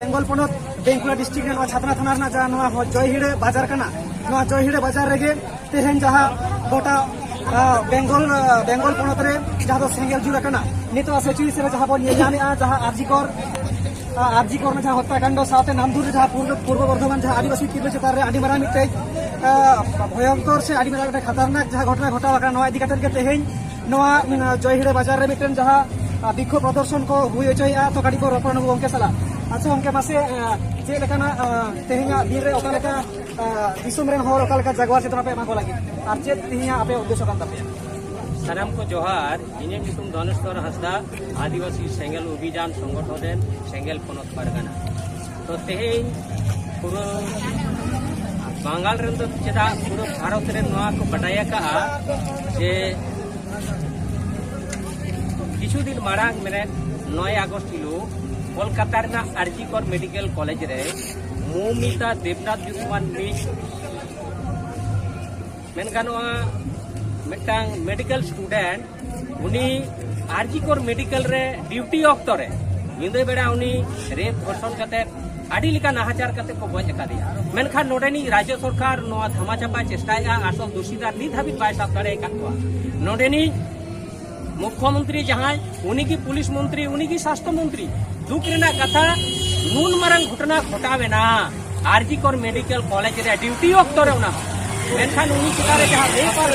Bengal पनत बेंकुला district छात्रा थाना जहाँ जयहिड़े बाजार कना जयहिड़े बाजार रेगे तेहेन जहाँ गोटा बेंगल बेंगल पनत रे जहाँ सेंगेल जुड़ा कना नित सिचुएशन जहाँ बन जहाँ आरजीकर में जहाँ हत्याकांड साथे नामदुर जहाँ पूर्व बर्धमान जहाँ आदिवासी तीव्र चेतान रे आदि मारा मिटे भयंकर से आदि मारा खतरनाक जहाँ घटना घटा इदी कते तेहेन जयहिड़े बाजार रे मिटेन जहाँ विक्षोभ प्रदर्शन को हुई होचोया तो गाड़ी को रोपण गंके सला अच्छा उनके मासे चेक लेकाना तेहेना दिन रे ओकालेका दिसुम रेन होर ओकालेका जगवार चेतना पे एमाको लागी आर चेक तेहेना आपे उद्देश्य कान तापे सानाम को जोहार इने नितुम धनेश्वर हांसदा आदिवासी सेंगेल अभियान संगठन सेंगेल पनत पारगाना तो तेहेन पूरा बांगाल रेन तो चेदा पूरा भारत रे नोआ को बटाया का जे किछु दिन मारांग मेरे 9 अगस्त हिलो कोलकाता रे आरजीकर मेडिकल कॉलेज रे मौमिता देवनाथ युतमान मेनगानोआ मेटांग मेडिकल स्टूडेंट उनी आरजीकर मेडिकल रे ड्यूटी ऑक्तो रे निंदे बेड़ा उनी रेप धर्षण कते आडी लिका नाहाचार कते को गज कादिया मेनखान नोडेनी राज्य सरकार नोआ धमाचापा चेष्टाया आसल दोषीदार नित हाबित बाय साब दाड़े काटवा नोडेनी मुख्यमंत्री जहाँ उन्हीं की पुलिस मंत्री उन्हीं की स्वास्थ्य मंत्री दुख रेना कथा नून मारंग घटना घटावेना आरजीकर मेडिकल कॉलेज रे ड्यूटी ऑक्तो रे उना मेनखान उन्हीं चिकारे जहाँ रेपर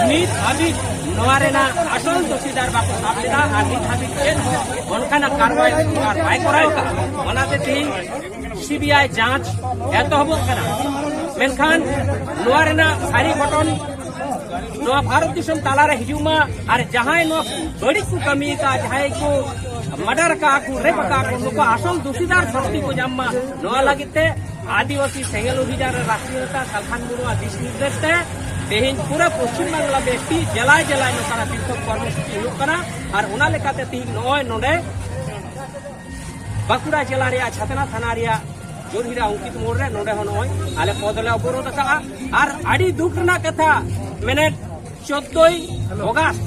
नित हाबित नोआ रेना असल दोषीदार बाको साब लेना आर नित हाबित चेन उनखाना कार्रवाई बाय कराय का ओनाते तेहिन सीबीआई जांच एतहबो कना मेनखान नोआ रेना सारी घटन नोआ भारत दिसम ताला रे हिजुमा और जहाँ नो बड़ी को कमी का जहाँ को मर्डर का को रेप का को नुको असल दोषीदार शक्ति को जम्मा नोआ लगिते आदिवासी सेंगेल अभियान राष्ट्रीय नेता सालखान मुर्मू दिश निर्देश ते तेहिन पूरा पश्चिम बांगला में टी जलाय जलाय नोकाना विक्षोभ कर्मसूची हुयुग कना और उना लेकाते तेहिन नोय नोडे बांकुड़ा जिला रे छातना थाना रे जोरहिरा अंकित मोड़ रे नोडे हो नोय आले पदले अवरोध का और आडी दुख ना कथा मैंने 14 अगस्त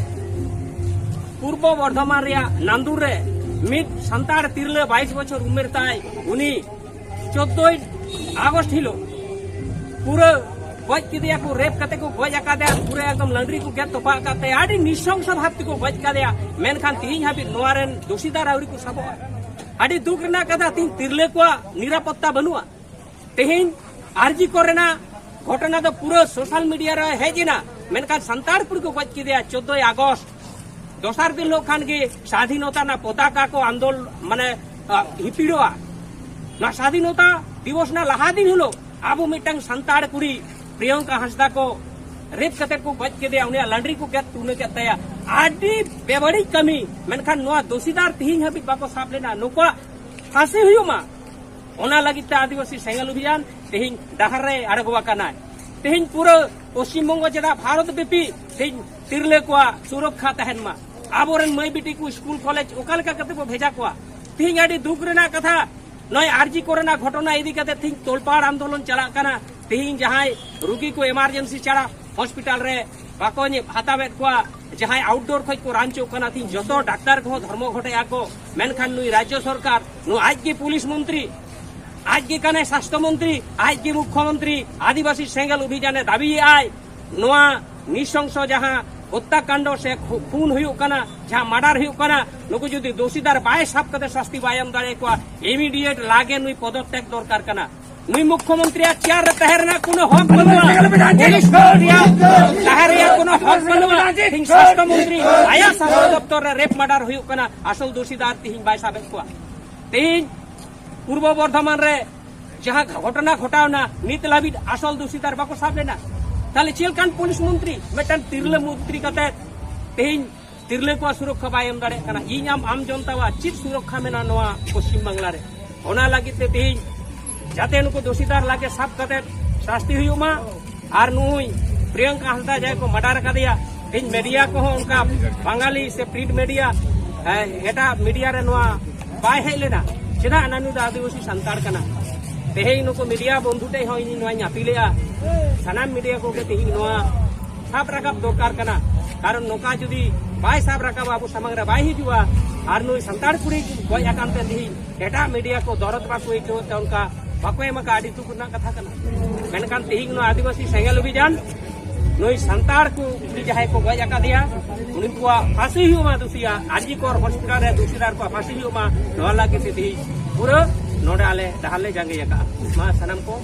पूर्व बर्धमान रे नांदुर रे मित संतार तिरले 22 बछर उमेर ताई उनी 14 अगस्त हिलो पूरा गज किदिया को रेप कते को गज आका दे पूरा एकदम लंडरी को गेत तोपा काते आडी निशंस भाव को गज का दिया मेनखान तिहिन हाबि नोआरेन दोषीदार आवरी को साबो आडी दुख रेना कथा तिन तिरले को निरापत्ता बनुआ तेहिन आरजी कोरेना घटना तो पूरा सोशल मीडिया रे हेजिना मेनखान संतारपुर को गज किदिया 14 अगस्त दोसार दिन लोग खान के स्वाधीनता ना पताका को आंदोलन माने हिपिड़ोआ ना स्वाधीनता दिवस ना लहा दिन हलो आबो मिटंग संतार कुड़ी प्रियंका हांसदा को रेप कते को गज के दिया उन्हें लंडरी को गेत तूने के तया आडी बेबड़ी कमी मेनखान नोआ दोषीदार तिहिन हाबि बाको साब लेना नुको फांसी हुयुमा ओना लगिते आदिवासी सेंगेल अभियान तेहिन डाहर रे आड़गवा काना तेहिन पूरा पश्चिम बंग जेदा भारत व्यापी तेहिन तिरले को सुरक्षा तहन मा आबोरेन मई बिटी को स्कूल कॉलेज ओकालका कते को भेजा को तेहिन आडी दुख रेना कथा नय आरजी कोरेना घटना इदी कते तेहिन तोलपाड़ आंदोलन चला काना तेहिन जहां रोगी को इमरजेंसी चढ़ा हॉस्पिटल रे बाको हातावेत को जहां आउटडोर खज को रांचो काना तेहिन जतो डाक्टर को धर्म घटे को मेनखान नुई राज्य सरकार नु आज की पुलिस मंत्री आज के काने स्वास्थ्य मंत्री आज के मुख्यमंत्री आदिवासी सेंगेल अभियान दाबी आय नोआ निशंस जहाँ हत्याकांड से खून हुयुग कना जहाँ मर्डर हुयुग कना नुको जुदी दोषीदार बाय साब कते शास्ति बाय एम दाड़े को इमीडिएट लागे नुई पदत्याग दरकार कना नुई मुख्यमंत्री चेयर रे तहरना कोनो हक बनुआ तहरिया कोनो हक बनुआ थिंग स्वास्थ्य मंत्री आया स्वास्थ्य दफ्तर रे रेप मर्डर हुयुग कना असल दोषीदार तिहिन बाय साब को तिहिन पूर्व बर्धमान रे जहाँ घटना घटावना नित लाबित असल दोषीदार बाको साब लेना ताले चेलकान पुलिस मंत्री मेटन तिरले मंत्री कते तेहिन तिरले को सुरक्षा बाय एम दाड़े कना इन आम जनता चित सुरक्षा मेना नोआ पश्चिम बांगला रे ओना लागिते तेहिन जाते नुको दोषीदार लागे साब कते शास्ति हुयुमा आर नुई प्रियंका हांसदा जाय को मर्डर का दिया तेहिन मीडिया को उनका बंगाली से प्रिंट मीडिया एटा मीडिया रे नोआ बाय हे लेना चेदा नानु आदिवासी संतार कना तेहिन नुको मीडिया बंधुटे हो इन नोआ न्यापिलेया सानाम मीडिया को तेहिन नोआ साब राकाब दरकार कना कारण नोका जुदी बाय साब राकाब आबो सामंग रे बाय हिजुआ और नुई संताड़ कुड़ी गज आकानते तिहिन एटा मीडिया को दरद बाको इकते उनका बाको एमका आदि दुख रना कथा कना मेनकान तिहिन नो आदिवासी सेंगेल अभियान नुई संताड़ को जहां को गज आकादिया उनको फांसी हुआ दोषिया आजीकर हॉस्पिटल रे दोषीदार को फांसी हुआ नवा लागे तिहि पूरा नोडे आले डाले जांगे मा सनम को